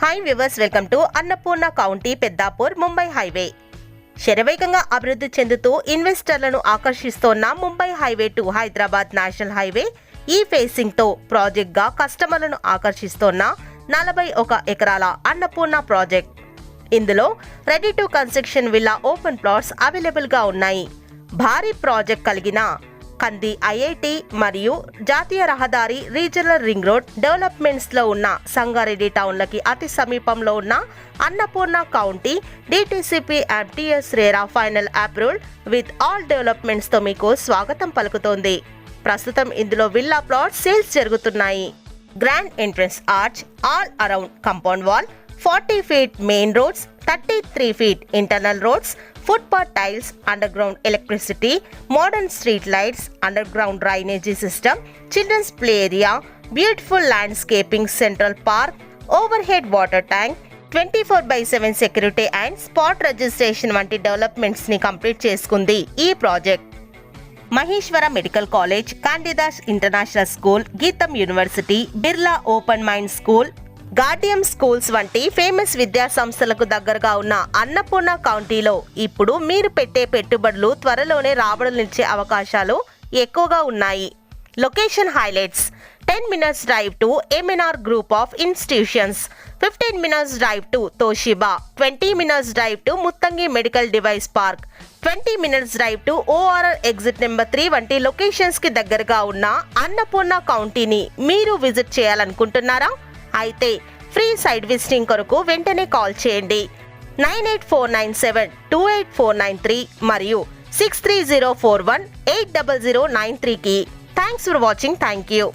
Hi viewers, welcome to Annapurna county Peddapur Mumbai highway. శరవేగంగా అభివృద్ధి చెందుతూ ఇన్వెస్టర్లను ఆకర్షిస్తోన్న Mumbai highway to Hyderabad national highway ఈ ఫేసింగ్ తో ప్రాజెక్ట్ గా కస్టమర్లను ఆకర్షిస్తోన్న 41 ఎకరాల అన్నపూర్ణ ప్రాజెక్ట్. ఇందులో ready to construction villa open plots available గా ఉన్నాయి. భారీ ప్రాజెక్ట్ కలిగిన కంది ఐఐటి మరియు జాతీయ రహదారి, రీజనల్ రింగ్ రోడ్ డెవలప్మెంట్స్ లో ఉన్న సంగారెడ్డి టౌన్లకి అతి సమీపంలో ఉన్న Annapurna county DTCP and TS RERA final approval with all developments తో మీకు స్వాగతం పలుకుతోంది. ప్రస్తుతం ఇందులో విల్లా ప్లాట్స్ సేల్స్ జరుగుతున్నాయి. Grand entrance arch, all around compound wall, 40 feet main roads, 33 feet internal roads, footpath tiles, underground electricity, modern street lights, underground drainage system, children's play area, beautiful landscaping, central park, overhead water tank, 24/7 security and spot registration వంటి developments ని complete చేసుకుంది ఈ project. Maheshwara medical college, కాండిదాస్ international school, Gitam university, Birla open mind school, Gaudium schools వంటి famous విద్యా సంస్థలకు దగ్గరగా ఉన్న అన్నపూర్ణ కౌంటీలో ఇప్పుడు మీరు పెట్టే పెట్టుబడులు త్వరలోనే రాబడులిచ్చే అవకాశాలు ఎక్కువగా ఉన్నాయి. Location highlights: 10 minutes drive to MNR group of institutions, 15 minutes drive to Toshiba, 20 minutes drive to Muthangi medical device park, 20 minutes drive to ORR exit number 3 వంటి లొకేషన్స్ కి దగ్గరగా ఉన్న అన్నపూర్ణ కౌంటీని మీరు విజిట్ చేయాలనుకుంటున్నారా? అయితే ఫ్రీ సైట్ విజిటింగ్ కొరకు వెంటనే కాల్ చేయండి. 9849728493 మరియు 630418009 కి. Thanks for watching. Thank you.